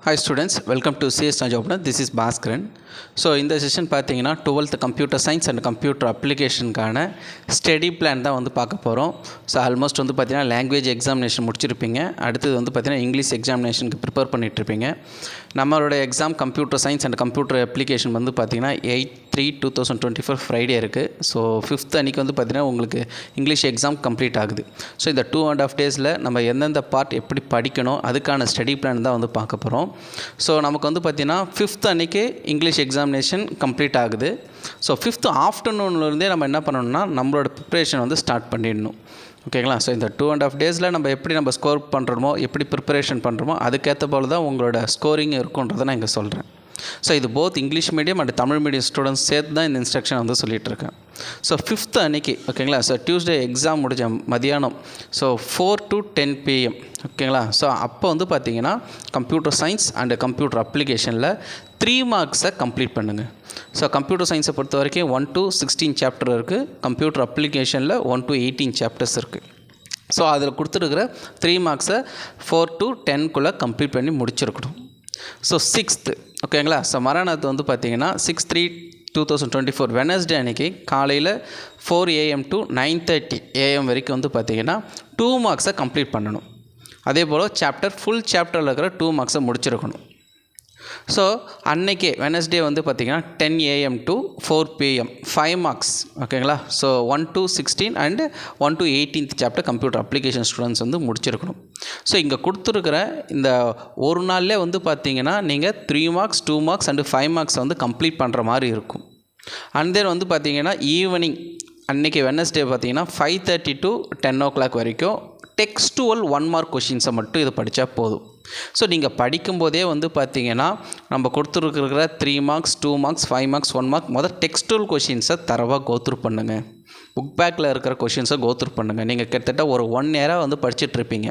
Hi students, welcome to CS Najobna. This is Bhaskaran. So in the session பார்த்தீங்கன்னா 12th computer science and computer application கான study plan தான் வந்து பார்க்க போகிறோம். So almost வந்து பார்த்தீங்கன்னா லாங்குவேஜ் எக்ஸாமினேஷன் முடிச்சிருப்பீங்க. அடுத்தது வந்து பார்த்தீங்கன்னா இங்கிலீஷ் எக்ஸாமினேஷனுக்கு ப்ரிப்பேர் பண்ணிகிட்ருப்பீங்க. நம்மளோட exam computer science and computer application வந்து பார்த்தீங்கன்னா 8/3/2024 ஃப்ரைடே இருக்குது. ஸோ 5th அன்றைக்கி வந்து பார்த்தீங்கன்னா உங்களுக்கு இங்கிலீஷ் எக்ஸாம் கம்ப்ளீட் ஆகுது. ஸோ இந்த 2.5 டேஸில் நம்ம எந்தெந்த பார்ட் எப்படி படிக்கணும் அதுக்கான ஸ்டடி பிளான் தான் வந்து பார்க்க போகிறோம். ஸோ நமக்கு வந்து பார்த்திங்கன்னா 5th அன்றைக்கி இங்கிலீஷ் எக்ஸாமினேஷன் கம்ப்ளீட் ஆகுது. ஸோ 5th ஆஃப்டர்நூன்லேருந்தே நம்ம என்ன பண்ணணும்னா நம்மளோட ப்ரிப்ரேஷன் வந்து ஸ்டார்ட் பண்ணிடணும். ஓகேங்களா? ஸோ இந்த 2.5 டேஸில் நம்ம எப்படி ஸ்கோர் பண்ணுறோமோ எப்படி ப்ரிப்பரேஷன் பண்ணுறோமோ அதுக்கேற்ற போல் தான் உங்களோட ஸ்கோரிங் இருக்குன்றதை நான் இங்கே சொல்கிறேன். ஸோ இது both English medium and Tamil medium students சேர்த்து தான் இந்த இன்ஸ்ட்ரக்ஷன் வந்து சொல்லிகிட்ருக்கேன். ஸோ 5th அன்றைக்கி ஓகேங்களா? ஸோ டியூஸ்டே எக்ஸாம் முடிஞ்ச மதியானம் 4 to 10 PM ஓகேங்களா? ஸோ அப்போ வந்து பார்த்தீங்கன்னா கம்ப்யூட்டர் சயின்ஸ் அண்ட் கம்ப்யூட்டர் அப்ளிகேஷனில் 3 மார்க்ஸை கம்ப்ளீட் பண்ணுங்கள். ஸோ கம்ப்யூட்டர் சயின்ஸை பொறுத்த வரைக்கும் 1 to 16 சாப்டர் இருக்குது. கம்ப்யூட்டர் அப்ளிகேஷனில் 1 to 18 சாப்டர்ஸ் இருக்குது. ஸோ அதில் கொடுத்துருக்கிற 3 மார்க்ஸை 4 to 10 கம்ப்ளீட் பண்ணி முடிச்சிருக்கணும். ஸோ 6th ஓகேங்களா? ஸோ மறுநாள் வந்து பார்த்தீங்கன்னா 6/3/2024 வெனஸ்டே அன்றைக்கி காலையில் 4 AM to 9:30 AM வரைக்கும் வந்து பார்த்தீங்கன்னா 2 மார்க்ஸை கம்ப்ளீட் பண்ணணும். அதே போல் ஃபுல் சாப்டரில் இருக்கிற 2 மார்க்ஸை முடிச்சிருக்கணும். ஸோ அன்றைக்கே வெனஸ்டே வந்து பார்த்திங்கன்னா 10 AM to 4 PM 5 மார்க்ஸ் ஓகேங்களா? So 1 to 16 and 1 to 18th chapter computer application students வந்து முடிச்சிருக்கணும். ஸோ இங்கே கொடுத்துருக்கிற இந்த ஒரு நாள்லேயே வந்து பார்த்திங்கன்னா நீங்கள் 3 மார்க்ஸ் 2 மார்க்ஸ் அண்டு 5 மார்க்ஸ் வந்து கம்ப்ளீட் பண்ணுற மாதிரி இருக்கும். அண்ட் தென் வந்து பார்த்திங்கன்னா ஈவினிங் அன்றைக்கி வெனஸ்டே பார்த்திங்கன்னா 5:30 to 10 o'clock வரைக்கும் டெக்ஸ்டுவல் 1 மார்க் கொஷின்ஸை மட்டும் இது படித்தா போதும். ஸோ நீங்கள் படிக்கும்போதே வந்து பார்த்தீங்கன்னா நம்ம கொடுத்துருக்கிற 3 marks 2 marks 5 marks 1 mark textual கொஷின்ஸை தரவாக கோத்ரூ பண்ணுங்கள். புக் பேக்கில் இருக்கிற கொஷின்ஸை கோத்ரூ பண்ணுங்கள். நீங்கள் கிட்டத்தட்ட ஒரு 1 இயராக வந்து படிச்சுட்ருப்பீங்க.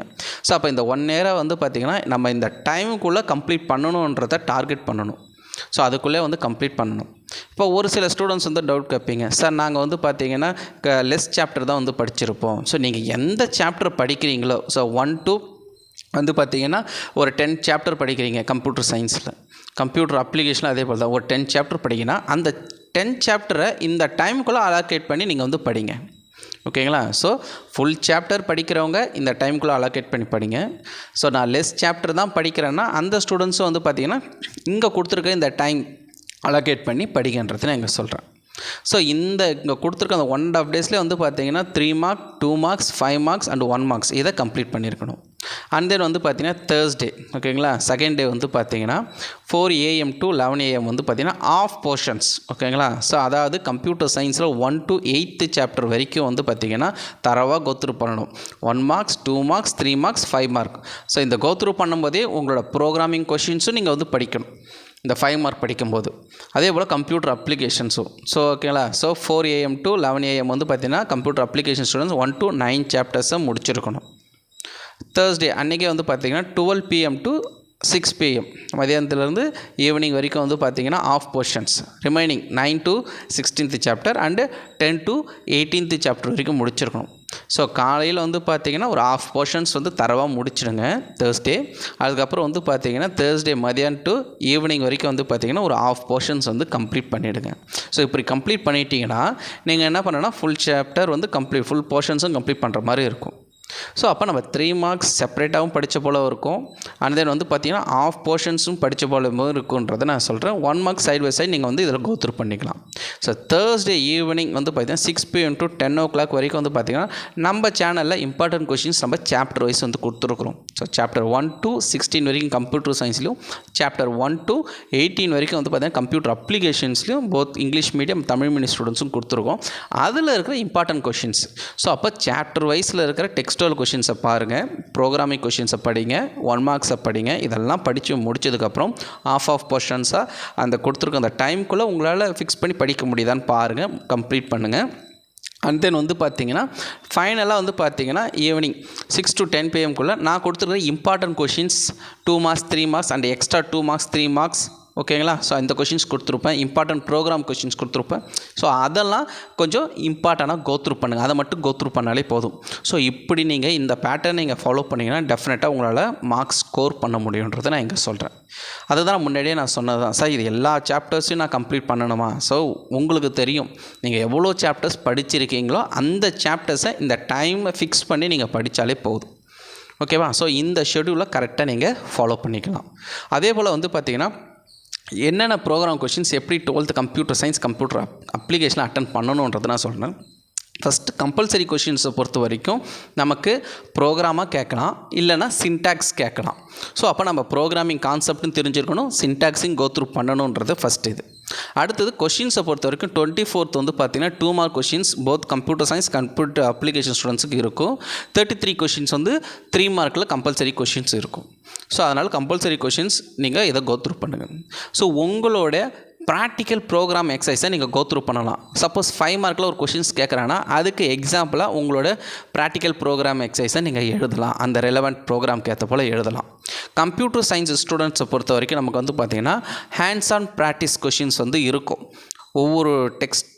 ஸோ அப்போ இந்த 1 இயராக வந்து பார்த்திங்கன்னா நம்ம இந்த டைமுக்குள்ளே கம்ப்ளீட் பண்ணணுன்றதை டார்கெட் பண்ணணும். ஸோ அதுக்குள்ளே வந்து கம்ப்ளீட் பண்ணணும். இப்போ ஒரு சில ஸ்டூடெண்ட்ஸ் வந்து டவுட் கேட்பீங்க, சார் நாங்கள் வந்து பார்த்தீங்கன்னா லெஸ் சாப்டர் தான் வந்து படிச்சிருப்போம். ஸோ நீங்கள் எந்த சாப்டர் படிக்கிறீங்களோ ஸோ 1 to வந்து பார்த்திங்கன்னா ஒரு 10 சாப்டர் படிக்கிறீங்க கம்ப்யூட்டர் சயின்ஸில், கம்ப்யூட்டர் அப்ளிகேஷனில் அதே போல் தான் ஒரு 10 சாப்டர் படிங்கன்னா அந்த 10 சாப்டரை இந்த டைமுக்குள்ளே அலோகேட் பண்ணி நீங்கள் வந்து படிங்க. ஓகேங்களா? ஸோ ஃபுல் சாப்டர் படிக்கிறவங்க இந்த டைமுக்குள்ளே அலோகேட் பண்ணி படிங்க. ஸோ நான் லெஸ் சாப்டர் தான் படிக்கிறேன்னா அந்த ஸ்டூடெண்ட்ஸும் வந்து பார்த்திங்கன்னா இங்கே கொடுத்துருக்க இந்த டைம் அலோகேட் பண்ணி படிக்கின்றதை நான் இங்கே சொல்கிறேன். ஸோ இங்கே கொடுத்துருக்க அந்த 1.5 டேஸ்லேயே வந்து பார்த்தீங்கன்னா 3 mark 2 marks 5 marks and 1 marks இதை கம்ப்ளீட் பண்ணியிருக்கணும். அண்ட் தென் வந்து பார்த்தீங்கன்னா தேர்ஸ்டே ஓகேங்களா? செகண்ட் டே வந்து பார்த்தீங்கன்னா 4 AM to 11 AM வந்து பார்த்தீங்கன்னா ஆஃப் போர்ஷன்ஸ் ஓகேங்களா? ஸோ அதாவது கம்ப்யூட்டர் சயின்ஸில் 1 to 8th சாப்டர் வரைக்கும் வந்து பார்த்தீங்கன்னா தரவாக கோத்ரூ பண்ணணும். 1 marks 2 marks 3 marks 5 mark. So இந்த கோத்ரூ பண்ணும்போதே உங்களோட ப்ரோக்ராமிங் கொஷின்ஸும் நீங்கள் வந்து படிக்கணும் இந்த 5 மார்க் படிக்கும்போது. அதே போல் கம்ப்யூட்டர் அப்ளிகேஷன்ஸும். ஸோ ஓகேங்களா? ஸோ 4 AM to 11 AM வந்து பார்த்தீங்கன்னா கம்ப்யூட்டர் அப்ளிகேஷன் ஸ்டூடெண்ட்ஸ் 1 to 9 சாப்டர்ஸை முடிச்சிருக்கணும். தேர்ஸ்டே அன்றைக்கே வந்து பார்த்தீங்கன்னா 12 PM to 6 PM மதியானத்துலேருந்து ஈவினிங் வரைக்கும் வந்து பார்த்தீங்கன்னா half portions remaining 9 to 16th chapter and 10 to 18th chapter வரைக்கும் முடிச்சிருக்கணும். ஸோ காலையில் வந்து பார்த்திங்கன்னா ஒரு ஆஃப் போர்ஷன்ஸ் வந்து தரவாக முடிச்சிடுங்க தேர்ஸ்டே. அதுக்கப்புறம் வந்து பார்த்திங்கன்னா தேர்ஸ்டே மதியானம் டு ஈவினிங் வரைக்கும் வந்து பார்த்திங்கன்னா ஒரு ஆஃப் போர்ஷன்ஸ் வந்து கம்ப்ளீட் பண்ணிவிடுங்க. ஸோ இப்படி கம்ப்ளீட் பண்ணிட்டீங்கன்னா நீங்கள் என்ன பண்ணணும்னா ஃபுல் சாப்டர் வந்து ஃபுல் போர்ஷன்ஸும் கம்ப்ளீட் பண்ணுற மாதிரி இருக்கும். ஸோ அப்போ நம்ம 3 மார்க்ஸ் செப்பரேட்டாகவும் படித்த போல இருக்கும். அண்ட் தென் வந்து பார்த்திங்கன்னா ஆஃப் போர்ஷன்ஸும் படித்த போல இருக்குன்றதை நான் சொல்கிறேன். 1 மார்க் சைட் பை சைட் நீங்கள் வந்து இதில் கோத்ரூ பண்ணிக்கலாம். ஸோ தேர்ஸ்டே ஈவினிங் வந்து பார்த்திங்கன்னா 6 PM to 10 o'clock வரைக்கும் வந்து பார்த்திங்கன்னா நம்ம சேனலில் இம்பார்ட்டன்ட் கொஷின்ஸ் நம்ம சாப்டர் வைஸ் வந்து கொடுத்துருக்குறோம். ஸோ சாப்டர் 1 to 16 வரைக்கும் கம்ப்யூட்டர் சயின்ஸ்லையும், சாப்டர் 1 to 18 வரைக்கும் வந்து பார்த்திங்கன்னா கம்ப்யூட்டர் அப்ளிகேஷன்ஸ்லையும் both English medium Tamil medium ஸ்டூடெண்ட்ஸும் கொடுத்துருக்கோம். அதில் இருக்கிற இம்பார்ட்டன்ட் கொஷின்ஸ். ஸோ அப்போ சாப்டர் வைஸில் இருக்கிற டெக்ஸ்டுவல் கொஷின்ஸை பாருங்கள், ப்ரோக்ராமிங் கொஷின்ஸை படிங்க, 1 மார்க்ஸை படிங்க. இதெல்லாம் படித்து முடிச்சதுக்கப்புறம் ஆஃப் போர்ஷன்ஸாக அந்த கொடுத்துருக்க அந்த டைமுக்குள்ளே உங்களால் ஃபிக்ஸ் பண்ணி படிக்க முடியுதான்னு பாருங்கள், கம்ப்ளீட் பண்ணுங்கள். அண்ட் தென் வந்து பார்த்தீங்கன்னா ஃபைனலாக வந்து பார்த்தீங்கன்னா ஈவினிங் 6 to 10 PM நான் கொடுத்துருக்கிற important questions 2 marks 3 marks and extra 2 marks 3 marks ஓகேங்களா. ஸோ இந்த கொஷின்ஸ் கொடுத்துருப்பேன், இம்பார்ட்டன்ட் ப்ரோக்ராம் கொஷின்ஸ் கொடுத்துருப்பேன். ஸோ அதெல்லாம் கொஞ்சம் இம்பார்ட்டண்ட்டாக கோத்ரூ பண்ணுங்கள், அதை மட்டும் கோத்ரூ பண்ணாலே போதும். ஸோ இப்படி நீங்கள் இந்த பேட்டர்ன் நீங்கள் ஃபாலோ பண்ணிங்கன்னா டெஃபினட்டாக உங்களால் மார்க்ஸ் ஸ்கோர் பண்ண முடியுன்றதை நான் இங்கே சொல்கிறேன். அதுதான் முன்னாடியே நான் சொன்னது தான். சார் இது எல்லா சாப்டர்ஸையும் நான் கம்ப்ளீட் பண்ணணுமா? ஸோ உங்களுக்கு தெரியும் நீங்கள் எவ்வளோ சாப்டர்ஸ் படிச்சிருக்கீங்களோ அந்த சாப்டர்ஸை இந்த டைமை ஃபிக்ஸ் பண்ணி நீங்கள் படித்தாலே போதும். ஓகேவா. ஸோ இந்த ஷெடியூலை கரெக்டாக நீங்கள் ஃபாலோ பண்ணிக்கலாம். அதே போல் வந்து பார்த்திங்கன்னா என்னென்ன ப்ரோக்ராம் கொஷின்ஸ் எப்படி 12th கம்ப்யூட்டர் சயின்ஸ் கம்ப்யூட்டர் அப்ளிகேஷனில் அட்டன் பண்ணணுன்றது நான் சொல்கிறேன். ஃபஸ்ட்டு கம்பல்சரி கொஷின்ஸை பொறுத்த வரைக்கும் நமக்கு ப்ரோக்ராமாக கேட்கலாம், இல்லைனா சின்டாக்ஸ் கேட்கலாம். ஸோ அப்போ நம்ம ப்ரோக்ராமிங் கான்செப்ட்னு தெரிஞ்சிருக்கணும், சின்டாக்ஸிங் கோத்ரூ பண்ணணுன்றது ஃபஸ்ட் இது. அடுத்தது கொஷின்ஸை பொறுத்த வரைக்கும் 24th வந்து பார்த்திங்கன்னா 2 mark questions both computer science computer application ஸ்டூடெண்ட்ஸுக்கு இருக்கும். 33 கொஷின்ஸ் வந்து 3 மார்க்கில் கம்பல்சரி கொஷின்ஸ் இருக்கும். ஸோ அதனால் கம்பல்சரி கொஷின்ஸ் நீங்கள் இதை கோத்ரூ பண்ணுங்கள். ஸோ உங்களோட ப்ராக்டிக்கல் ப்ரோக்ராம் எக்ஸசைஸை நீங்கள் கோத்ரூ பண்ணலாம். சப்போஸ் 5 மார்க்கில் ஒரு கொஷின்ஸ் கேட்குறாங்கன்னா அதுக்கு எக்ஸாம்பிளாக உங்களோட ப்ராக்டிக்கல் ப்ரோக்ராம் எக்ஸசைஸை நீங்கள் எழுதலாம், அந்த ரெலவெண்ட் ப்ரோக்ராம்க்கு ஏற்ற போல் எழுதலாம். கம்ப்யூட்டர் சயின்ஸ் ஸ்டூடெண்ட்ஸை பொறுத்த வரைக்கும் நமக்கு வந்து பார்த்திங்கன்னா ஹேண்ட்ஸ் ஆன் ப்ராக்டிஸ் கொஷின்ஸ் வந்து இருக்கும், ஒவ்வொரு டெக்ஸ்ட்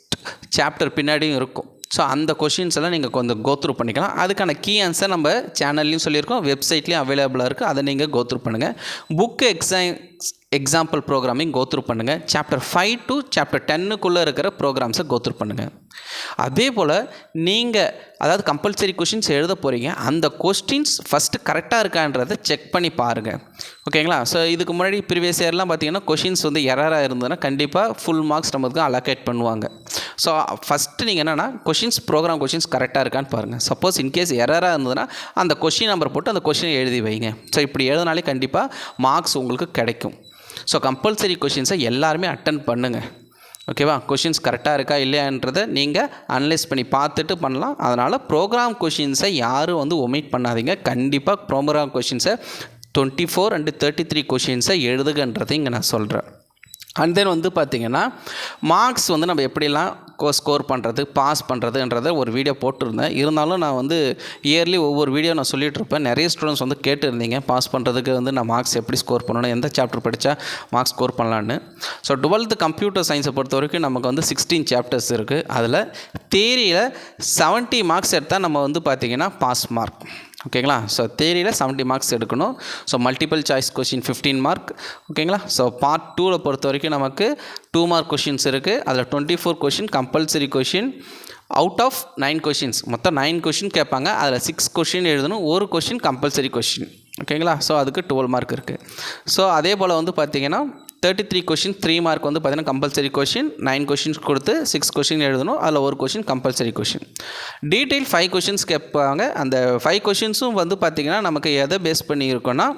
சாப்டர் பின்னாடியும் இருக்கும். ஸோ அந்த கொஷின்ஸ் எல்லாம் நீங்கள் கொஞ்சம் கோத்ரூ பண்ணிக்கலாம். அதுக்கான கீ ஆன்சர் நம்ம சேனல்லையும் சொல்லியிருக்கோம், வெப்சைட்லேயும் அவைலபிளாக இருக்குது, அதை நீங்கள் கோத்ரூ பண்ணுங்கள். புக்கு எக்ஸாம்பிள் ப்ரோக்ராமிங் கோத்ரூ பண்ணுங்கள். சாப்டர் 5 to சாப்டர் 10க்குள்ளே இருக்கிற ப்ரோக்ராம்ஸை கோத்ரூ பண்ணுங்கள். அதே போல் நீங்கள் அதாவது கம்பல்சரி கொஷின்ஸ் எழுத போகிறீங்க, அந்த கொஸ்டின்ஸ் ஃபஸ்ட்டு கரெக்டாக இருக்கான்றதை செக் பண்ணி பாருங்கள். ஓகேங்களா. ஸோ இதுக்கு முன்னாடி ப்ரீவியஸ் இயர்லாம் பார்த்தீங்கன்னா கொஷின்ஸ் வந்து எரராக இருந்ததுன்னா கண்டிப்பாக ஃபுல் மார்க்ஸ் நமக்கு அலோகேட் பண்ணுவாங்க. ஸோ ஃபஸ்ட்டு நீங்கள் என்னென்னா கொஷின்ஸ் ப்ரோக்ராம் கொஷின்ஸ் கரெக்டாக இருக்கான்னு பாருங்கள். சப்போஸ் இன்கேஸ் எரராக இருந்ததுன்னா அந்த கொஷின் நம்பர் போட்டு அந்த கொஷினை எழுதி வைங்க. ஸோ இப்படி எழுதினாலே கண்டிப்பாக மார்க்ஸ் உங்களுக்கு கிடைக்கும். ஸோ கம்பல்சரி கொஷின்ஸை எல்லாருமே அட்டன் பண்ணுங்கள். ஓகேவா. கொஷின்ஸ் கரெக்டாக இருக்கா இல்லையான்றதை நீங்கள் அனலைஸ் பண்ணி பார்த்துட்டு பண்ணலாம். அதனால் ப்ரோக்ராம் கொஷின்ஸை யாரும் வந்து ஒமிட் பண்ணாதீங்க. கண்டிப்பாக ப்ரோக்ராம் கொஷின்ஸை 24 and 33 கொஷின்ஸை எழுதுகன்றதை இங்கே நான் சொல்கிறேன். அண்ட் தென் வந்து பார்த்திங்கன்னா மார்க்ஸ் வந்து நம்ம எப்படிலாம் ஸ்கோர் பண்ணுறது பாஸ் பண்ணுறதுன்றதை ஒரு வீடியோ போட்டிருந்தேன். இருந்தாலும் நான் வந்து இயர்லி ஒவ்வொரு வீடியோ நான் சொல்லிகிட்ருப்பேன். நிறைய ஸ்டூடெண்ட்ஸ் வந்து கேட்டுருந்தீங்க பாஸ் பண்ணுறதுக்கு வந்து நான் மார்க்ஸ் எப்படி ஸ்கோர் பண்ணணும், எந்த சாப்டர் படித்தா மார்க்ஸ் ஸ்கோர் பண்ணலான்னு. ஸோ 12th கம்ப்யூட்டர் சயின்ஸை பொறுத்த வரைக்கும் நமக்கு வந்து 16 சாப்டர்ஸ் இருக்குது. அதில் தியரியில் 70 மார்க்ஸ் எடுத்தால் நம்ம வந்து பார்த்திங்கன்னா பாஸ் மார்க். ஓகேங்களா. ஸோ தியரியில் 70 மார்க்ஸ் எடுக்கணும். So multiple choice question 15 mark. ஓகேங்களா. ஸோ பார்ட் 2வில் பொறுத்த வரைக்கும் நமக்கு 2 மார்க் கொஷின்ஸ் இருக்குது. அதில் 24 question compulsory question out of 9 questions. மொத்தம் 9 கொஷின் கேட்பாங்க. அதில் 6 கொஷின் எழுதணும், ஒரு கொஷின் கம்பல்சரி கொஷின். ஓகேங்களா. ஸோ அதுக்கு 12 மார்க் இருக்குது. ஸோ அதே போல் வந்து பார்த்திங்கன்னா 33 கொஷின் 3 மார்க் வந்து பார்த்திங்கன்னா கம்பல்சரி கொஷின் 9 கொஷின்ஸ் கொடுத்து 6 கொஷின் எழுதணும். அதில் ஒரு question compulsory question. Detail 5 questions கேட்பாங்க. அந்த 5 கொஷின்ஸும் வந்து பார்த்திங்கன்னா நமக்கு எதை பேஸ் பண்ணியிருக்கோன்னா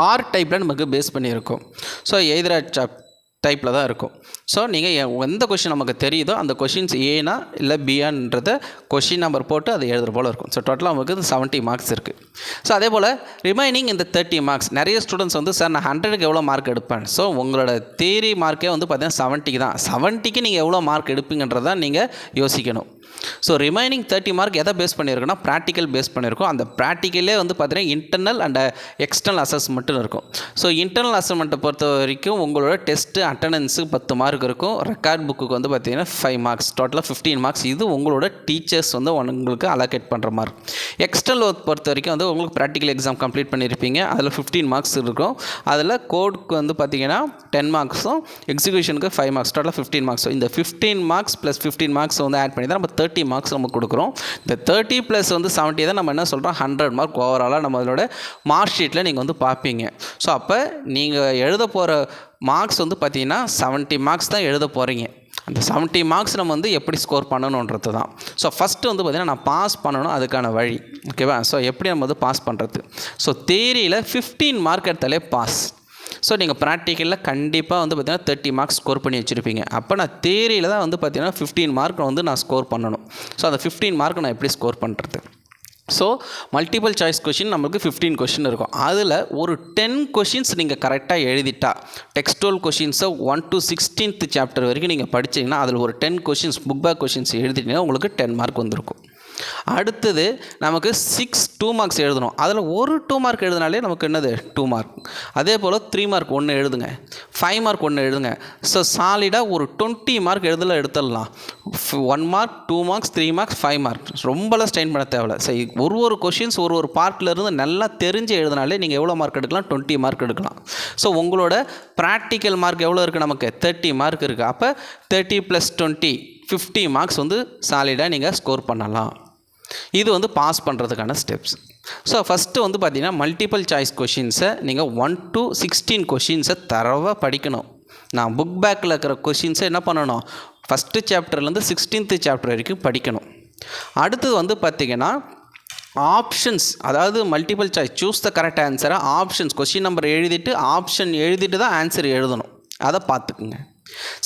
ஆர் டைப்பில் நமக்கு பேஸ் பண்ணியிருக்கோம். ஸோ எய்தர் டைப்பில் தான் இருக்கும். ஸோ நீங்கள் எந்த கொஷின் நமக்கு தெரியுதோ அந்த கொஷின்ஸ் ஏனா இல்லை பியான்றத கொஷின் நம்பர் போட்டு அதை எழுதுகிற போல் இருக்கும். ஸோ டோட்டலாக நமக்கு 70 மார்க்ஸ் இருக்குது. ஸோ அதே போல் ரிமைனிங் இந்த 30 மார்க்ஸ் நிறைய ஸ்டூடெண்ட்ஸ் வந்து சார் நான் 100க்கு எவ்வளோ மார்க் எடுப்பேன். ஸோ உங்களோட தியரி மார்க்கே வந்து பார்த்தீங்கன்னா 70 தான். 70க்கு நீங்கள் எவ்வளோ மார்க் எடுப்பீங்கன்றதான் நீங்கள் யோசிக்கணும். ஸோ ரிமைனிங் 30 மார்க் எதை பேஸ் பண்ணியிருக்கோன்னா ப்ராக்டிக்கல் பேஸ் பண்ணியிருக்கோம். அந்த ப்ராக்டிக்கலே வந்து பார்த்தீங்கன்னா இன்டர்னல் அண்ட் எக்ஸ்டர்னல் அசஸ்மெண்ட்டும் இருக்கும். ஸோ இன்டர்னல் அசஸ்மெண்ட்டை பொறுத்த வரைக்கும் உங்களோட டெஸ்ட்டு அட்டண்டன்ஸுக்கு 10 மார்க் இருக்கும். ரெக்கார்ட் புக்கு வந்து பார்த்தீங்கன்னா 5 மார்க்ஸ், டோட்டலாக 15 மார்க்ஸ். இது உங்களோட டீச்சர்ஸ் வந்து உங்களுக்கு அலோகேட் பண்ணுற மார்க். எக்ஸ்டர்னல் ஒர்க் பொறுத்த வரைக்கும் வந்து உங்களுக்கு ப்ராக்டிக்கல் எக்ஸாம் கம்ப்ளீட் பண்ணியிருப்பீங்க, அதில் 15 மார்க்ஸ் இருக்கும். அதில் கோடுக்கு வந்து பார்த்தீங்கன்னா 10 மார்க்ஸும் எக்ஸிக்யூஷனுக்கு 5 மார்க்ஸ், டோட்டலாக 15 மார்க்ஸ். இந்த 15 மார்க்ஸ் ப்ளஸ் 15 மார்க்ஸ் வந்து ஆட் பண்ணி தான் நம்ம 30 மார்க்ஸ் நம்ம கொடுக்குறோம். இந்த 30 + வந்து 70 தான் நம்ம என்ன சொல்கிறோம் 100 மார்க் ஓவராலாக நம்மளோட மார்க் ஷீட்டில் நீங்கள் வந்து பார்ப்பீங்க. ஸோ அப்போ நீங்கள் எழுத போகிற மார்க்ஸ் வந்து பார்த்தீங்கன்னா 70 மார்க்ஸ் தான் எழுத போகிறீங்க. அந்த 70 மார்க்ஸ் நம்ம வந்து எப்படி ஸ்கோர் பண்ணணுன்றது தான். ஸோ ஃபஸ்ட்டு வந்து பார்த்திங்கன்னா நான் பாஸ் பண்ணணும், அதுக்கான வழி. ஓகேவா. ஸோ எப்படி நம்ம வந்து பாஸ் பண்ணுறது. ஸோ தியரியில் 15 மார்க் எடுத்தாலே பாஸ். ஸோ நீங்கள் ப்ராக்டிக்கலில் கண்டிப்பாக வந்து பார்த்திங்கன்னா 30 மார்க்ஸ் ஸ்கோர் பண்ணி வச்சுருப்பீங்க. அப்போ நான் தியரியில் தான் வந்து பார்த்திங்கன்னா 15 மார்க் வந்து நான் ஸ்கோர் பண்ணணும். ஸோ அந்த 15 மார்க் நான் எப்படி ஸ்கோர் பண்ணுறது. ஸோ மல்டிபிள் சாய்ஸ் கொஷின் நம்மளுக்கு 15 கொஷின் இருக்கும். அதில் ஒரு 10 கொஷின்ஸ் நீங்கள் கரெக்டாக எழுதிட்டா டெக்ஸ்டுவல் கொஷின்ஸை 1 to 16th சாப்டர் வரைக்கும் நீங்கள் படிச்சிங்கன்னா அதில் ஒரு 10 கொஷின்ஸ் புக் பேக் கொஷின்ஸ் எழுதிட்டீங்கன்னா உங்களுக்கு 10 மார்க் வந்திருக்கும். அடுத்தது நமக்கு 6 2 மார்க்ஸ் எழுதணும். அதில் ஒரு 2 மார்க் எழுதினாலே நமக்கு என்னது 2 மார்க். அதே போல் 3 மார்க் ஒன்று எழுதுங்க, 5 மார்க் ஒன்று எழுதுங்க. ஸோ சாலிடாக ஒரு 20 மார்க் எடுத்துடலாம். 1 மார்க் 2 மார்க்ஸ் 3 மார்க்ஸ் 5 மார்க் ரொம்பலாம் ஸ்ட்ரெயின் பண்ண தேவையில்ல. சரி, ஒரு கொஷின்ஸ் ஒரு பார்ட்லேருந்து நல்லா தெரிஞ்சு எழுதினாலே நீங்கள் எவ்வளோ மார்க் எடுக்கலாம்? 20 மார்க் எடுக்கலாம். ஸோ உங்களோட ப்ராக்டிக்கல் மார்க் எவ்வளோ இருக்குது? நமக்கு 30 மார்க் இருக்குது. அப்போ 30 + 20 50 மார்க்ஸ் வந்து சாலிடாக நீங்கள் ஸ்கோர் பண்ணலாம். இது வந்து பாஸ் பண்ணுறதுக்கான ஸ்டெப்ஸ். ஸோ ஃபஸ்ட்டு வந்து பார்த்திங்கன்னா மல்டிபிள் சாய்ஸ் கொஷின்ஸை நீங்கள் 1 to 16 கொஷின்ஸை தரவாக படிக்கணும். நான் புக் பேக்கில் இருக்கிற கொஷின்ஸை என்ன பண்ணணும்? ஃபஸ்ட்டு சாப்டர்லேருந்து 16th சாப்டர் வரைக்கும் படிக்கணும். அடுத்தது வந்து பார்த்திங்கன்னா ஆப்ஷன்ஸ், அதாவது multiple choice choose the correct ஆன்சரை ஆப்ஷன்ஸ் கொஷின் நம்பர் எழுதிட்டு ஆப்ஷன் எழுதிட்டு தான் ஆன்சர் எழுதணும். அதை பார்த்துக்குங்க.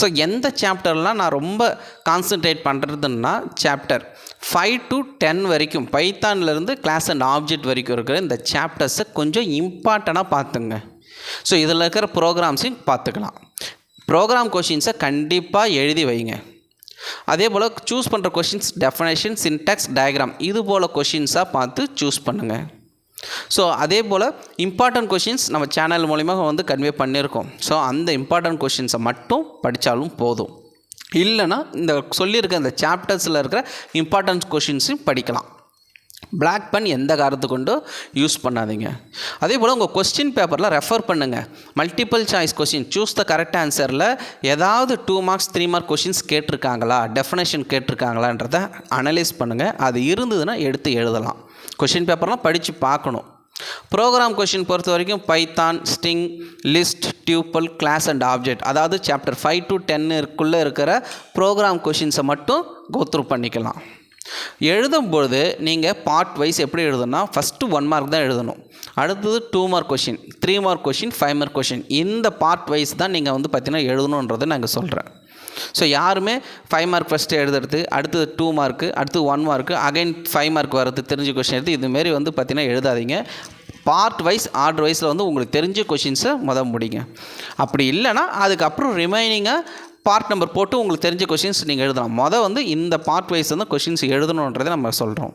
ஸோ எந்த சாப்டர்லாம் நான் ரொம்ப கான்சன்ட்ரேட் பண்ணுறதுன்னா சாப்டர் 5 to 10 வரைக்கும் பைத்தான்லேருந்து கிளாஸ் அண்ட் ஆப்ஜெக்ட் வரைக்கும் இருக்கிற இந்த சாப்டர்ஸை கொஞ்சம் இம்பார்ட்டண்ட்டாக பார்த்துங்க. ஸோ இதில் இருக்கிற ப்ரோக்ராம்ஸையும் பார்த்துக்கலாம். ப்ரோக்ராம் கொஷின்ஸை கண்டிப்பாக எழுதி வைங்க. அதே போல் சூஸ் பண்ணுற கொஷின்ஸ் டெஃபினேஷன், சின்டாக்ஸ், டயக்ராம் இது போல் கொஷின்ஸாக பார்த்து சூஸ் பண்ணுங்கள். ஸோ அதே போல் இம்பார்ட்டன்ட் கொஷின்ஸ் நம்ம சேனல் மூலிமா வந்து கன்வே பண்ணியிருக்கோம். ஸோ அந்த இம்பார்ட்டன்ட் கொஷின்ஸை மட்டும் படித்தாலும் போதும். இல்லைனா இந்த சொல்லியிருக்க இந்த சாப்டர்ஸில் இருக்கிற இம்பார்ட்டன்ட் கொஷின்ஸையும் படிக்கலாம். பிளாக் பென் எந்த காரணத்து கொண்டு யூஸ் பண்ணாதீங்க. அதே போல் உங்கள் கொஸ்டின் பேப்பரில் ரெஃபர் பண்ணுங்கள். Multiple choice question choose the correct ஆன்சரில் ஏதாவது 2 மார்க்ஸ் 3 மார்க் கொஷின்ஸ் கேட்டிருக்காங்களா, டெஃபினேஷன் கேட்டிருக்காங்களான்றதை அனலைஸ் பண்ணுங்கள். அது இருந்ததுன்னா எடுத்து எழுதலாம். கொஷின் பேப்பர்லாம் படித்து பார்க்கணும். ப்ரோக்ராம் கொஷின் பொறுத்த வரைக்கும் Python, string, list, tuple, class and object, அதாவது சாப்டர் 5 to 10 இருக்கிற ப்ரோக்ராம் கொஷின்ஸை மட்டும் கோத்ரூ பண்ணிக்கலாம். எழுதும்பொழுது நீங்கள் பார்ட் வைஸ் எப்படி எழுதணும்னா ஃபஸ்ட்டு 1 மார்க் தான் எழுதணும். அடுத்தது 2 mark question, 3 mark question, 5 mark question. இந்த பார்ட் வைஸ் தான் நீங்கள் வந்து பார்த்தீங்கன்னா எழுதணுன்றதை நாங்கள் சொல்கிறேன். ஸோ யாருமே 5 மார்க் ஃபஸ்ட்டு எழுதுறது, அடுத்தது 2 மார்க்கு, அடுத்து 1 மார்க்கு, அகைன் 5 மார்க் வரது தெரிஞ்ச கொஷின் எடுத்து இதுமாரி வந்து பார்த்தீங்கன்னா எழுதாதீங்க. பார்ட் வைஸ் ஆர்டர் வைஸில் வந்து உங்களுக்கு தெரிஞ்ச கொஷின்ஸை முடிங்க. அப்படி இல்லைனா அதுக்கப்புறம் ரிமைனிங்காக பார்ட் நம்பர் போட்டு உங்களுக்கு தெரிஞ்ச கொஷின்ஸ் நீங்கள் எழுதலாம். வந்து இந்த பார்ட் வைஸ் வந்து கொஷின்ஸ் எழுதணுன்றதை நம்ம சொல்கிறோம்.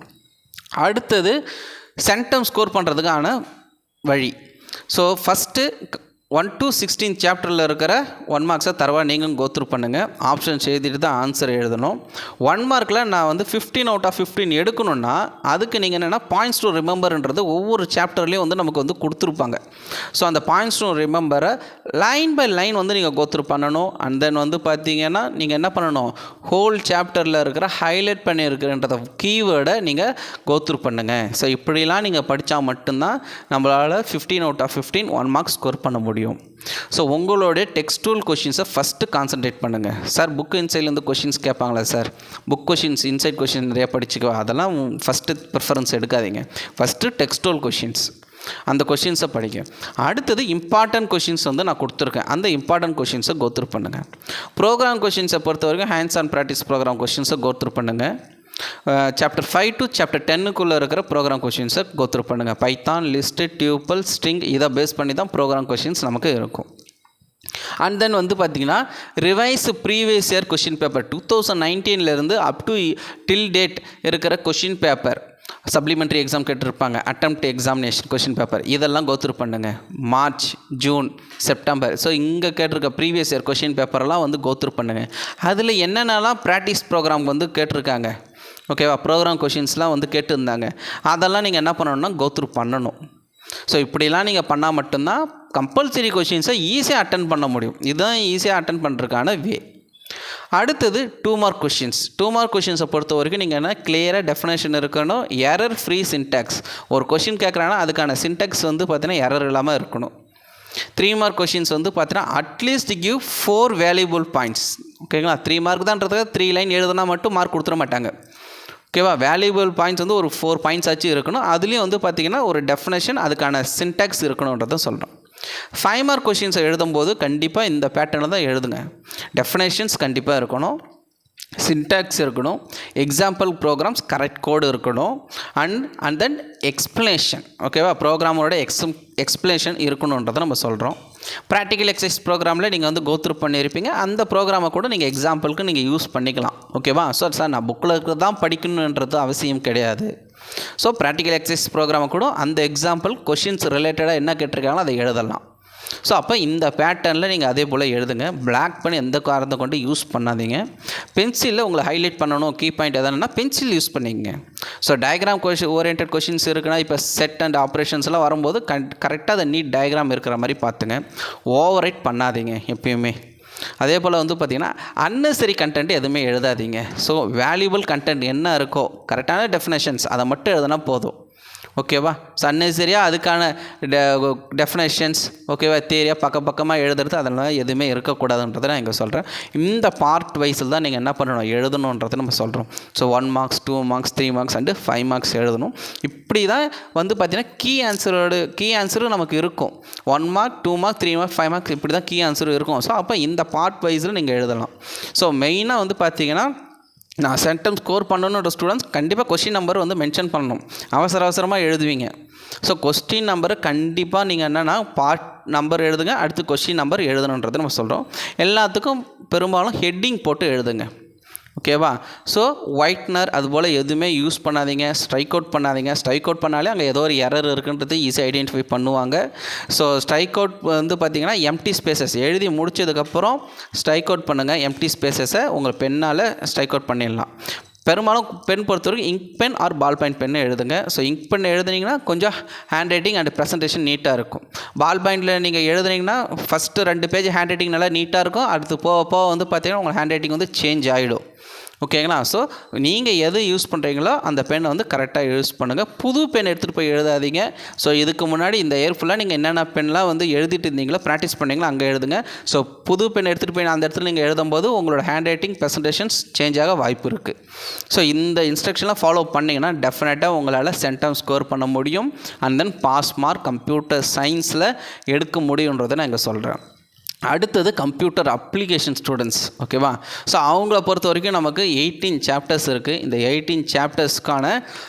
அடுத்தது சென்டம் ஸ்கோர் பண்ணுறதுக்கான வழி. ஸோ ஃபஸ்ட்டு 1 to 16 சாப்டரில் இருக்கிற 1 மார்க்ஸை தரவாக நீங்களும் கோத்ரூ பண்ணுங்கள். ஆப்ஷன்ஸ் எழுதிட்டு தான் ஆன்சர் எழுதணும். 1 மார்க்கில் நான் வந்து 15 out of 15 எடுக்கணுன்னா அதுக்கு நீங்கள் என்னென்னா பாயிண்ட்ஸ் டு ரிமெம்பர்ன்றது ஒவ்வொரு சாப்டர்லேயும் வந்து நமக்கு வந்து கொடுத்துருப்பாங்க. ஸோ அந்த பாயிண்ட்ஸ் டு ரிமெம்பரை லைன் பை லைன் வந்து நீங்கள் கோத்ரூ பண்ணணும். அண்ட் தென் வந்து பார்த்தீங்கன்னா நீங்கள் என்ன பண்ணணும், ஹோல் சாப்டரில் இருக்கிற ஹைலைட் பண்ணியிருக்கிறன்ற கீவேர்டை நீங்கள் கோத்ரூ பண்ணுங்கள். ஸோ இப்படிலாம் நீங்கள் படித்தா மட்டும்தான் நம்மளால் 15 out of 15 1 மார்க் ஸ்கோர் பண்ண முடியும். ஸோ உங்களுடைய டெக்ஸ்டூல் கொஷின்ஸை ஃபஸ்ட்டு கான்சன்ட்ரேட் பண்ணுங்கள். சார் புக் இன்சைட்லேருந்து கொஷின்ஸ் கேட்பாங்களா sir, book questions inside question நிறையா படிச்சுக்கோ, அதெல்லாம் ஃபஸ்ட்டு ப்ரிஃபரன்ஸ் எடுக்காதீங்க. ஃபஸ்ட்டு டெக்ஸ்டூல் கொஷின்ஸ், அந்த கொஷின்ஸை படிங்க. அடுத்தது இம்பார்ட்டன்ட் கொஷின்ஸ் வந்து நான் கொடுத்துருக்கேன். அந்த இம்பார்ட்டன்ட் கொஷின்ஸை கோத்ரூ பண்ணுங்கள். ப்ரோக்ராம் கொஷின்ஸை பொறுத்த வரைக்கும் ஹேண்ட்ஸ் ஆன் ப்ராக்டிஸ் ப்ரோக்ராம் கொஷின்ஸை கோத்ரூ பண்ணுங்கள். சாப்டர் 5 to சாப்டர் 10 இருக்கிற ப்ரோக்ராம் கொஷின்ஸை கோத்ரூ பண்ணுங்கள். பைத்தான், லிஸ்ட்டு, டியூப்பிள், ஸ்ட்ரிங் இதை பேஸ் பண்ணி தான் ப்ரோக்ராம் கொஷின்ஸ் நமக்கு இருக்கும். அண்ட் தென் வந்து பார்த்திங்கன்னா revise previous year question paper 2019 up to till date இருக்கிற கொஷின் பேப்பர், சப்ளிமெண்ட்ரி எக்ஸாம் கேட்டிருப்பாங்க, அட்டெம்ப்ட் எக்ஸாமினேஷன் கொஷின் பேப்பர், இதெல்லாம் கோத்ரூ பண்ணுங்கள். மார்ச், ஜூன், செப்டம்பர், ஸோ இங்கே கேட்டிருக்க ப்ரீவியஸ் இயர் கொஷின் பேப்பரெல்லாம் வந்து கோத்ரூ பண்ணுங்கள். அதில் என்னென்னலாம் ப்ராக்டிஸ் ப்ரோக்ராம் வந்து கேட்டிருக்காங்க, ஓகேவா, ப்ரோக்ராம் கொஷின்ஸ்லாம் வந்து கேட்டுருந்தாங்க, அதெல்லாம் நீங்கள் என்ன பண்ணணும்னா கோத்ரூ பண்ணணும். ஸோ இப்படிலாம் நீங்கள் பண்ணால் மட்டும்தான் கம்பல்சரி கொஷின்ஸை ஈஸியாக அட்டன் பண்ண முடியும். இதுதான் ஈஸியாக அட்டன் பண்ணுறதுக்கான வே. அடுத்தது 2 மார்க் கொஷின்ஸ். 2 மார்க் கொஷின்ஸை பொறுத்த வரைக்கும் நீங்கள் என்ன கிளியராக டெஃபினேஷன் இருக்கணும், எரர் ஃப்ரீ சின்டாக்ஸ். ஒரு கொஷின் கேட்குறாங்கன்னா அதுக்கான சின்டாக்ஸ் வந்து பார்த்தீங்கன்னா எரர் இல்லாமல் இருக்கணும். 3 மார்க் கொஷின்ஸ் வந்து பார்த்தீங்கன்னா அட்லீஸ்ட் கிவ் 4 வேல்யூபிள் பாயிண்ட்ஸ். ஓகேங்களா, 3 மார்க் தான்றதுக்கு 3 லைன் எழுதுனா மட்டும் மார்க் கொடுத்துட மாட்டாங்க. ஓகேவா, வேல்யூபிள் பாயிண்ட்ஸ் வந்து ஒரு 4 பாயிண்ட்ஸ் ஆச்சு இருக்கணும். அதுலேயும் வந்து பார்த்திங்கன்னா ஒரு டெஃபினேஷன், அதுக்கான சின்டாக்ஸ் இருக்கணுன்றதை சொல்கிறோம். 5 மார்க் கொஷின்ஸை எழுதும்போது கண்டிப்பாக இந்த பேட்டர்னில் தான் எழுதுங்க. டெஃபினேஷன்ஸ் கண்டிப்பாக இருக்கணும், சின்டாக்ஸ் இருக்கணும், எக்ஸாம்பிள் ப்ரோக்ராம்ஸ் கரெக்ட் கோடு இருக்கணும், அண்ட் தென் எக்ஸ்ப்ளனேஷன். ஓகேவா, ப்ரோக்ராமோட எக்ஸ்ப்ளனேஷன் இருக்கணுன்றதை நம்ம சொல்கிறோம். ப்ராக்டிக்கல் எக்ஸசைஸ் ப்ரோக்ராமில் நீங்கள் வந்து கோத்ரூ பண்ணியிருப்பீங்க. அந்த ப்ரோக்ராமை கூட நீங்கள் எக்ஸாம்பிளுக்கு நீங்கள் யூஸ் பண்ணிக்கலாம். ஓகேவா? ஸோ சார் நான் புக்கில் இருக்கிறது தான் படிக்கணுன்றது அவசியம் கிடையாது. ஸோ ப்ராக்டிக்கல் எக்ஸசைஸ் ப்ரோக்ராமை கூட அந்த எக்ஸாம்பிள் கொஷின்ஸ் ரிலேட்டடாக என்ன கேட்டிருக்காங்களோ அதை எழுதலாம். ஸோ அப்போ இந்த பேட்டர்னில் நீங்கள் அதே போல் எழுதுங்க. பிளாக் பண்ணி எந்த காரணத்தை கொண்டு யூஸ் பண்ணாதீங்க. பென்சிலில் உங்களை ஹைலைட் பண்ணணும், கீ பாயிண்ட் எதானா பென்சில் யூஸ் பண்ணிக்கங்க. ஸோ டயக்ராம் ஓரியன்ட் கொஷின்ஸ் இருக்குன்னா இப்போ செட் அண்ட் ஆப்ரேஷன்ஸ்லாம் வரும்போது கரெக்டாக அதை நீட் டயக்ராம் இருக்கிற மாதிரி பார்த்துங்க. ஓவர் ரைட் பண்ணாதீங்க எப்பயுமே. அதே போல் வந்து பார்த்திங்கன்னா அன்னெசரி கண்டென்ட் எதுவுமே எழுதாதீங்க. ஸோ வேல்யூபிள் கண்டென்ட் என்ன இருக்கோ கரெக்டான டெஃபினேஷன்ஸ் அதை மட்டும் எழுதுனா போதும். ஓகேவா? ஸோ அன்னெசரியாக அதுக்கான டெஃபினேஷன்ஸ் ஓகேவா தேரியாக பக்கமாக எழுதுறது அதெல்லாம் எதுவுமே இருக்கக்கூடாதுன்றதை நான் இங்கே சொல்கிறேன். இந்த பார்ட் வைஸில் தான் நீங்கள் என்ன பண்ணணும் எழுதணுன்றதை நம்ம சொல்கிறோம். So 1 marks 2 marks 3 marks and 5 marks எழுதணும். இப்படி தான் வந்து பார்த்திங்கன்னா கீ ஆன்சரும் நமக்கு இருக்கும். 1 மார்க் 2 மார்க் 3 மார்க் 5 மார்க்ஸ் இப்படி தான் கீ ஆன்சரும் இருக்கும். ஸோ அப்போ இந்த பார்ட் வைஸில் நீங்கள் எழுதலாம். ஸோ மெயினாக வந்து பார்த்திங்கன்னா நான் சென்டம் ஸ்கோர் பண்ணணுன்ற ஸ்டூடெண்ட்ஸ் கண்டிப்பாக கொஸ்டின் நம்பர் வந்து மென்ஷன் பண்ணணும். அவசரமாக எழுதுவீங்க. ஸோ கொஸ்டின் நம்பரை கண்டிப்பாக நீங்கள் என்னென்னா பார்ட் நம்பர் எழுதுங்க, அடுத்து கொஸ்டின் நம்பர் எழுதணுன்றது நம்ம சொல்கிறோம். எல்லாத்துக்கும் பெரும்பாலும் ஹெட்டிங் போட்டு எழுதுங்க. ஓகேவா? ஸோ ஒயிட்னர் அதுபோல் எதுவுமே யூஸ் பண்ணாதீங்க. ஸ்ட்ரைக் அவுட் பண்ணாதீங்க. ஸ்ட்ரைக் அவுட் பண்ணாலே அங்கே ஏதோ ஒரு எரர் இருக்குன்றது ஈஸியாக ஐடென்டிஃபை பண்ணுவாங்க. ஸோ ஸ்ட்ரைக் அவுட் வந்து பார்த்திங்கன்னா எம்டி ஸ்பேசஸ் எழுதி முடிச்சதுக்கப்புறம் ஸ்ட்ரைக் அவுட் பண்ணுங்கள். எம்டி ஸ்பேசஸை உங்கள் பெண்ணால் ஸ்ட்ரைக் அவுட் பண்ணிடலாம். பெரும்பாலும் பென் பொறுத்தவரைக்கும் ink pen or ball point pen எழுதுங்க. ஸோ இங்க் பென் எழுதுனீங்கன்னா கொஞ்சம் ஹேண்ட் ரைட்டிங் அண்ட் ப்ரெசன்டேஷன் நீட்டாக இருக்கும். பால் பாயிண்டில் நீங்கள் எழுதுனீங்கன்னா ஃபஸ்ட்டு 2 பேஜ் ஹேண்ட் ரைட்டிங் நல்லா நீட்டாக இருக்கும். அடுத்து போக வந்து பார்த்திங்கன்னா உங்கள் ஹேண்ட் ரைட்டிங் வந்து சேஞ்ச் ஆகிடும். ஓகேங்களா? ஸோ நீங்கள் எது யூஸ் பண்ணுறீங்களோ அந்த பெண்ணை வந்து கரெக்டாக யூஸ் பண்ணுங்கள். புது பென் எடுத்துகிட்டு போய் எழுதாதீங்க. ஸோ இதுக்கு முன்னாடி இந்த இயர் ஃபுல்லாக நீங்கள் என்னென்ன பென்லாம் வந்து எழுதிட்டு இருந்தீங்களோ ப்ராக்டிஸ் பண்ணிங்களோ அங்கே எழுதுங்க. ஸோ புது பென் எடுத்துகிட்டு போய் அந்த இடத்துல நீங்கள் எழுதும்போது உங்களோட ஹேண்ட் ரைட்டிங் ப்ரெசன்டேஷன்ஸ் சேஞ்ச் ஆக வாய்ப்பு இருக்குது. ஸோ இந்த இன்ஸ்ட்ரக்ஷன்லாம் ஃபாலோ பண்ணிங்கன்னா டெஃபினட்டாக உங்களால் சென்டம் ஸ்கோர் பண்ண முடியும். And then pass mark computer சயின்ஸில் எடுக்க முடியுன்றதை நான் இங்கே சொல்கிறேன். அடுத்தது கம்ப்யூட்டர் அப்ளிகேஷன் ஸ்டூடெண்ட்ஸ். ஓகேவா? ஸோ அவங்கள பொறுத்த வரைக்கும் நமக்கு 18 சாப்டர்ஸ் இருக்குது. இந்த 18 சாப்டர்ஸ்க்கான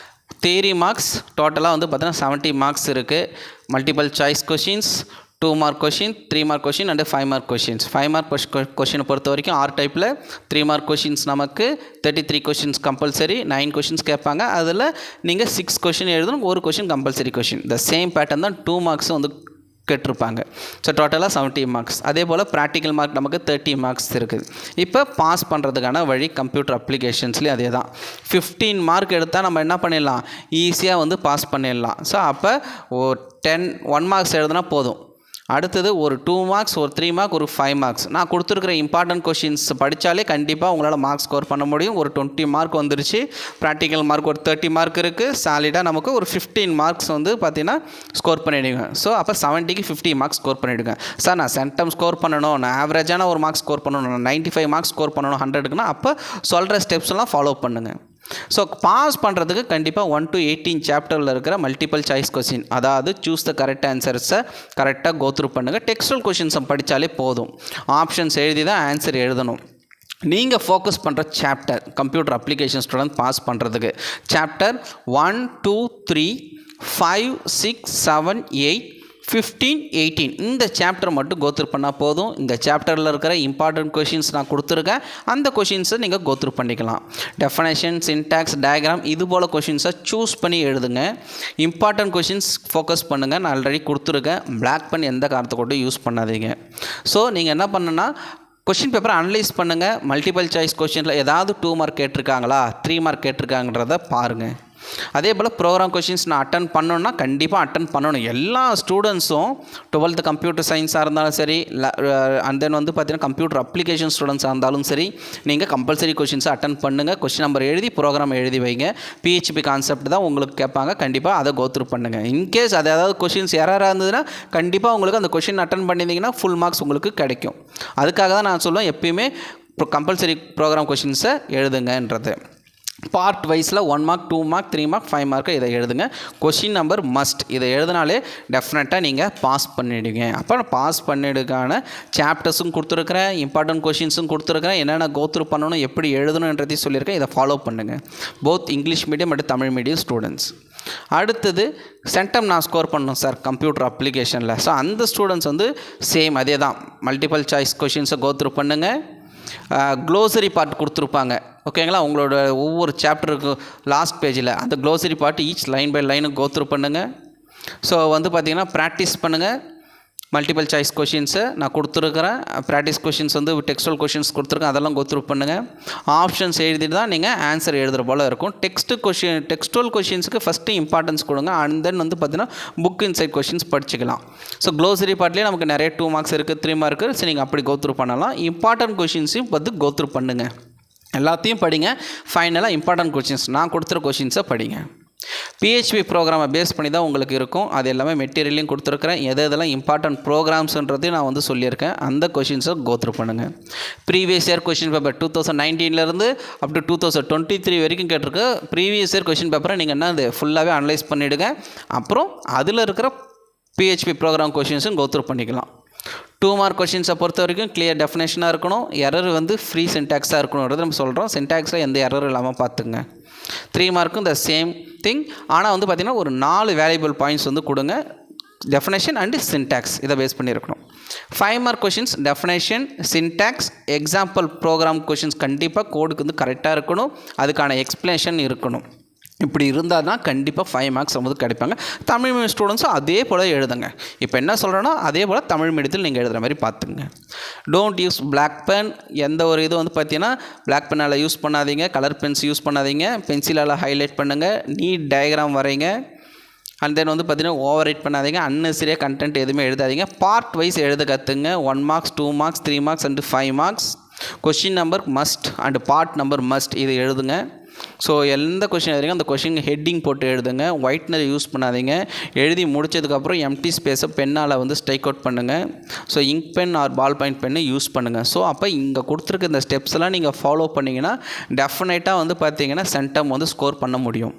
தியரி மார்க்ஸ் டோட்டலாக வந்து பார்த்தீங்கன்னா 70 மார்க்ஸ் இருக்குது. Multiple choice questions, 2 mark question, 3 mark question and 5 mark questions. 5 mark கொஷினை பொறுத்த வரைக்கும் ஆர் டைப்பில் 3 மார்க் கொஷின்ஸ் நமக்கு 33 கொஷின்ஸ் கம்பல்சரி, 9 கொஷின்ஸ் கேட்பாங்க. அதில் நீங்கள் 6 கொஷின் எழுதணும், 1 கொஷின் கம்பல்சரி கொஷின். இந்த சேம் பேட்டர்ன் தான் 2 மார்க்ஸ் வந்து கேட்டிருப்பாங்க. ஸோ டோட்டலாக 70 மார்க்ஸ். அதே போல் ப்ராக்டிக்கல் மார்க் நமக்கு 30 மார்க்ஸ் இருக்குது. இப்போ பாஸ் பண்ணுறதுக்கான வழி கம்ப்யூட்டர் அப்ளிகேஷன்ஸ்லேயும் அதே தான். 15 மார்க் எடுத்தால் நம்ம என்ன பண்ணிடலாம், ஈஸியாக வந்து பாஸ் பண்ணிடலாம். ஸோ அப்போ 1 மார்க்ஸ் எழுதுனா போதும். அடுத்தது ஒரு 2 மார்க்ஸ், ஒரு 3 மார்க், ஒரு 5 மார்க்ஸ். நான் கொடுத்துருக்குற இம்பார்ட்டன்ட் கொஷின்ஸ் படித்தாலே கண்டிப்பாக உங்களால் மார்க் ஸ்கோர் பண்ண முடியும். ஒரு 20 மார்க் வந்துருச்சு. ப்ராக்டிக்கல் மார்க் ஒரு 30 மார்க் இருக்குது. சாலிடாக நமக்கு ஒரு 15 மார்க்ஸ் வந்து பார்த்திங்கன்னா ஸ்கோர் பண்ணிவிடுங்க. ஸோ அப்போ 70க்கு 50 மார்க்ஸ் ஸ்கோர் பண்ணிவிடுங்க. சார் நான் சென்டம் ஸ்கோர் பண்ணணும், நான் ஆவரேஜான ஒரு மார்க்ஸ் ஸ்கோர் பண்ணணும், நான் 95 மார்க்ஸ் ஸ்கோர் பண்ணணும் 100க்குனா அப்போ சொல்கிற ஸ்டெப்ஸ்லாம் ஃபாலோ பண்ணுங்கள். ஸோ பாஸ் பண்ணுறதுக்கு கண்டிப்பாக 1 to 18 சாப்டரில் இருக்கிற மல்டிபிள் சாய்ஸ் கொஸ்டின், அதாவது சூஸ் த கரெக்ட் ஆன்சர்ஸை கரெக்டாக கோத்ரூ பண்ணுங்கள். டெக்ஸ்டுவல் கொஷின்ஸை படித்தாலே போதும். ஆப்ஷன்ஸ் எழுதி தான் ஆன்சர் எழுதணும். நீங்கள் ஃபோக்கஸ் பண்ணுற chapter computer application student pass பண்ணுறதுக்கு சாப்டர் 1, 2, 3, 5, 6, 7, 8, 15, 18 இந்த சாப்டர் மட்டும் கோத்ரூ பண்ணால் போதும். இந்த சாப்டரில் இருக்கிற இம்பார்ட்டன்ட் கொஷின்ஸ் நான் கொடுத்துருக்கேன். அந்த கொஷின்ஸை நீங்கள் கோத்ரூ பண்ணிக்கலாம். டெஃபனேஷன், சின்டாக்ஸ், டயக்ராம் இது போல் கொஷின்ஸை சூஸ் பண்ணி எழுதுங்க. இம்பார்ட்டன்ட் கொஷின்ஸ் ஃபோக்கஸ் பண்ணுங்கள். நான் ஆல்ரெடி கொடுத்துருக்கேன். பிளாக் பண்ணி எந்த காரணத்தை கொண்டு யூஸ் பண்ணாதீங்க. ஸோ நீங்கள் என்ன பண்ணுன்னா கொஷின் பேப்பரை அனலைஸ் பண்ணுங்கள். மல்டிபிள் சாய்ஸ் கொஷினில் ஏதாவது 2 மார்க் கேட்டிருக்காங்களா, 3 மார்க் கேட்டிருக்காங்கன்றத பாருங்கள். அதே போல் ப்ரோக்ராம் கொஷின்ஸ் நான் அட்டன் பண்ணணுன்னா கண்டிப்பாக அட்டன் பண்ணணும். எல்லா ஸ்டூடெண்ட்ஸும் 12th கம்ப்யூட்டர் சயின்ஸாக இருந்தாலும் சரி, அண்ட் தென் வந்து பார்த்தீங்கன்னா கம்ப்யூட்டர் அப்ளிகேஷன் ஸ்டூடெண்ட்ஸாக இருந்தாலும் சரி, நீங்கள் கம்பல்சரி கொஷின்ஸை அட்டன் பண்ணுங்கள். கொஷின் நம்பர் எழுதி ப்ரோக்ராம் எழுதி வைங்க. பிஹெச்பி கான்செப்ட் தான் உங்களுக்கு கேட்பாங்க. கண்டிப்பாக அதை கோத்ரூ பண்ணுங்கள். இன்கேஸ் அது ஏதாவது கொஷின்ஸ் எரராக இருந்ததுன்னா கண்டிப்பாக உங்களுக்கு அந்த கொஷின் அட்டன் பண்ணியிருந்தீங்கன்னா ஃபுல் மார்க்ஸ் உங்களுக்கு கிடைக்கும். அதுக்காக தான் நான் சொல்லுவேன் எப்பயுமே கம்பல்சரி ப்ரோக்ராம் கொஷின்ஸை எழுதுங்கன்றது. பார்ட் வைஸில் 1 மார்க், 2 மார்க், 3 மார்க், 5 மார்க் இதை எழுதுங்க. Question number must. இதை எழுதினாலே டெஃபினட்டாக நீங்கள் பாஸ் பண்ணிவிடுங்க. அப்போ பாஸ் பண்ணிடுக்கான சாப்டர்ஸும் கொடுத்துருக்குறேன், இம்பார்ட்டன்ட் கொஷின்ஸும் கொடுத்துருக்குறேன், என்னென்ன கோத்ரூ பண்ணணும், எப்படி எழுதணுன்றதையும் சொல்லியிருக்கேன். இதை ஃபாலோ பண்ணுங்கள். Both English medium and Tamil medium students. அடுத்தது சென்டம் நான் ஸ்கோர் பண்ணணும் சார் கம்ப்யூட்டர் அப்ளிகேஷனில். ஸோ அந்த ஸ்டூடெண்ட்ஸ் வந்து சேம் அதே தான், மல்டிபிள் சாய்ஸ் கொஷின்ஸை கோத்ரூ பண்ணுங்கள். க்ளோசரி பார்ட் கொடுத்துருப்பாங்க ஓகேங்களா, உங்களோட ஒவ்வொரு சாப்டருக்கு லாஸ்ட் பேஜில் அந்த glossary part each line by line go through பண்ணுங்கள். ஸோ வந்து பார்த்திங்கன்னா ப்ராக்டிஸ் பண்ணுங்கள். மல்டிபிள் சாய்ஸ் கொஷின்ஸை நான் கொடுத்துருக்குறேன், ப்ராக்டிஸ் கொஷின்ஸ் வந்து டெக்ஸ்டுவல் கொஷின்ஸ் கொடுத்துருக்கேன், அதெல்லாம் கோத்ரூ பண்ணுங்கள். ஆப்ஷன்ஸ் எழுதிட்டு தான் நீங்கள் ஆன்சர் எழுதுகிற போல் இருக்கும். டெக்ஸ்டுவல் கொஷின்ஸுக்கு ஃபஸ்ட்டு இம்பார்ட்டன்ஸ் கொடுங்க, அண்ட் தென் வந்து பார்த்தீங்கன்னா புக் இன்சைட் கொஷின்ஸ் படிச்சுக்கலாம். ஸோ க்ளோசரி பார்ட்லேயே நமக்கு நிறைய 2 மார்க்ஸ் இருக்குது, 3 மார்க் இருக்குது. ஸோ நீங்கள் அப்படி கோத்ரூ பண்ணலாம். இம்பார்ட்டன்ட் கொஷின்ஸையும் வந்து கோத்ரூ பண்ணுங்கள், எல்லாத்தையும் படிங்க. ஃபைனலாக இம்பார்ட்டன்ட் கொஷின்ஸ் நான் கொடுத்துற கொஷின்ஸை படிங்க. PHP ப்ரோக்ராமை பேஸ் பண்ணி தான் உங்களுக்கு இருக்கும். அது எல்லாமே மெட்டீரியலையும் கொடுத்துருக்குறேன். எதெல்லாம் இம்பார்ட்டன்ட் ப்ரோக்ராம்ஸ்ன்றதையும் நான் வந்து சொல்லியிருக்கேன். அந்த கொஷின்ஸை கோத்ரூ பண்ணுங்கள். Previous year question paper 2019 up to 2023 வரைக்கும் கேட்டிருக்கு. ப்ரீவியஸ் இயர் கொஷின் பேப்பரை நீங்கள் என்ன அது ஃபுல்லாகவே அனலைஸ் பண்ணிவிடுங்க. அப்புறம் அதில் இருக்கிற PHP ப்ரோக்ராம் கொஷின்ஸும் கோத்ரூ பண்ணிக்கலாம். 2 மார்க் கொஷின்ஸை பொறுத்த வரைக்கும் கிளியர் டெஃபினேஷனாக இருக்கணும், எரர் வந்து ஃப்ரீ சின்டாக்ஸாக இருக்கணுன்றது நம்ம சொல்கிறோம். சின்டாக்ஸில் எந்த எரரும் இல்லாமல் பார்த்துங்க. 3 மார்க்கும் த சேம் திங். ஆனால் வந்து பார்த்திங்கன்னா ஒரு 4 வேல்யூபிள் பாயிண்ட்ஸ் வந்து கொடுங்க, டெஃபினேஷன் அண்டு சின்டாக்ஸ் இதை பேஸ் பண்ணியிருக்கணும். 5 mark questions definition, syntax, example program questions கண்டிப்பாக கோடுக்கு வந்து கரெக்டாக இருக்கணும், அதுக்கான எக்ஸ்ப்ளனேஷன் இருக்கணும். இப்படி இருந்தால் தான் கண்டிப்பாக 5 மார்க்ஸ் வந்து கிடைப்பாங்க. தமிழ் மீடியம் ஸ்டூடெண்ட்ஸும் அதே போல் எழுதுங்க. இப்போ என்ன சொல்கிறேன்னா அதே போல் தமிழ் மீடியத்தில் நீங்கள் எழுதுகிற மாதிரி பார்த்துங்க. Don't use black pen. எந்த ஒரு இது வந்து பார்த்தீங்கன்னா பிளாக் பென்னால் யூஸ் பண்ணாதீங்க, கலர் பென்ஸ் யூஸ் பண்ணாதீங்க, பென்சிலால் ஹைலைட் பண்ணுங்கள், நீட் டயக்ராம் வரைங்க. அண்ட் தென் வந்து பார்த்தீங்கன்னா ஓவர் ரைட் பண்ணாதீங்க, அன்னெசரியாக கண்டென்ட் எதுவுமே எழுதாதீங்க. பார்ட் வைஸ் எழுத கற்றுங்க. 1 marks, 2 marks, 3 marks and 5 marks. Question number must and part number must, இது எழுதுங்க. ஸோ எந்த கொஷின் எழுதுங்க அந்த கொஷின் ஹெட்டிங் போட்டு எழுதுங்க. ஒயிட்னர் யூஸ் பண்ணாதீங்க. எழுதி முடிச்சதுக்கப்புறம் எம்டி ஸ்பேஸை பென்னால் வந்து ஸ்ட்ரைக் அவுட் பண்ணுங்கள். So ink pen or ball point pen use பண்ணுங்கள். ஸோ அப்போ இங்கே கொடுத்துருக்க இந்த ஸ்டெப்ஸ்லாம் நீங்கள் ஃபாலோ பண்ணிங்கன்னா டெஃபினட்டாக வந்து பார்த்தீங்கன்னா சென்டம் வந்து ஸ்கோர் பண்ண முடியும்.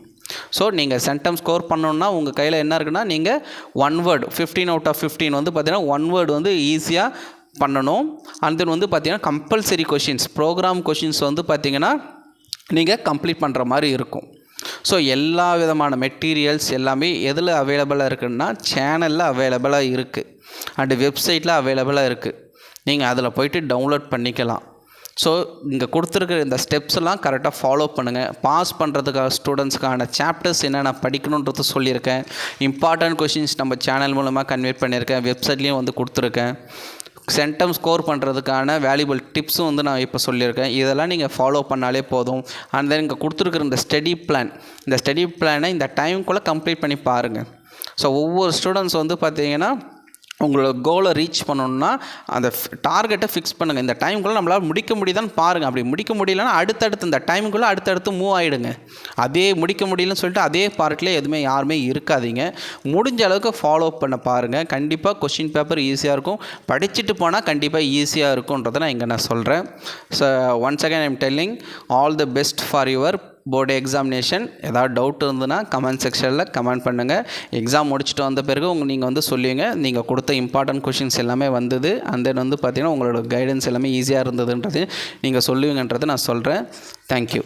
ஸோ நீங்கள் சென்டம் ஸ்கோர் பண்ணணுன்னா உங்கள் கையில் என்ன இருக்குன்னா நீங்கள் 1 வேர்டு 15 out of 15 வந்து பார்த்தீங்கன்னா 1 வேர்டு வந்து ஈஸியாக பண்ணணும். அண்ட் தென் வந்து பார்த்தீங்கன்னா கம்பல்சரி கொஷின்ஸ், ப்ரோக்ராம் கொஷின்ஸ் வந்து பார்த்தீங்கன்னா நீங்கள் கம்ப்ளீட் பண்ணுற மாதிரி இருக்கும். ஸோ எல்லா விதமான மெட்டீரியல்ஸ் எல்லாமே எதில் அவைலபிளாக இருக்குன்னா சேனலில் அவைலபிளாக இருக்குது அண்டு வெப்சைட்டில் அவைலபிளாக இருக்குது. நீங்கள் அதில் போய்ட்டு டவுன்லோட் பண்ணிக்கலாம். ஸோ இங்கே கொடுத்துருக்குற இந்த ஸ்டெப்ஸ்லாம் கரெக்டாக ஃபாலோ பண்ணுங்கள். பாஸ் பண்ணுறதுக்காக ஸ்டூடெண்ட்ஸ்க்கான சாப்டர்ஸ் என்னென்ன படிக்கணுன்றது சொல்லியிருக்கேன். இம்பார்ட்டன்ட் கொஷின்ஸ் நம்ம சேனல் மூலமாக கன்வே பண்ணியிருக்கேன், வெப்சைட்லேயும் வந்து கொடுத்துருக்கேன். சென்டம் ஸ்கோர் பண்ணுறதுக்கான வேல்யூபிள் டிப்ஸும் வந்து நான் இப்போ சொல்லியிருக்கேன். இதெல்லாம் நீங்கள் ஃபாலோ பண்ணாலே போதும். அண்ட் தென் இங்கே கொடுத்துருக்குற இந்த ஸ்டடி பிளானை இந்த டைமுக்குள்ளே கம்ப்ளீட் பண்ணி பாருங்கள். ஸோ ஒவ்வொரு ஸ்டூடெண்ட்ஸ் வந்து பார்த்தீங்கன்னா உங்களோட கோலை ரீச் பண்ணணுன்னா அந்த டார்கெட்டை ஃபிக்ஸ் பண்ணுங்கள். இந்த டைமுக்குள்ளே நம்மளால் முடிக்க முடியுதான்னு பாருங்கள். அப்படி முடிக்க முடியலன்னா அடுத்தடுத்து இந்த டைமுக்குள்ளே அடுத்தடுத்து மூவ் ஆகிடுங்க. அதே முடிக்க முடியலன்னு சொல்லிட்டு அதே பார்ட்லேயே எதுவுமே யாருமே இருக்காதீங்க. முடிஞ்ச அளவுக்கு ஃபாலோ பண்ண பாருங்கள். கண்டிப்பாக கொஷின் பேப்பர் ஈஸியாக இருக்கும். படிச்சுட்டு போனால் கண்டிப்பாக ஈஸியாக இருக்கும்ன்றதை நான் சொல்கிறேன். So once again I'm telling all the best for your board examination. ஏதாவது டவுட் இருந்ததுன்னா கமெண்ட் செக்ஷனில் கமெண்ட் பண்ணுங்கள். எக்ஸாம் முடிச்சுட்டு வந்த பிறகு நீங்கள் வந்து சொல்லுவீங்க நீங்கள் கொடுத்த இம்பார்ட்டன்ட் கொஷின்ஸ் எல்லாமே வந்தது, அண்ட் தென் வந்து பார்த்தீங்கன்னா உங்களோட கைடன்ஸ் எல்லாமே ஈஸியாக இருந்ததுன்றது நீங்கள் சொல்லுவீங்கன்றதை நான் சொல்கிறேன். தேங்க்யூ.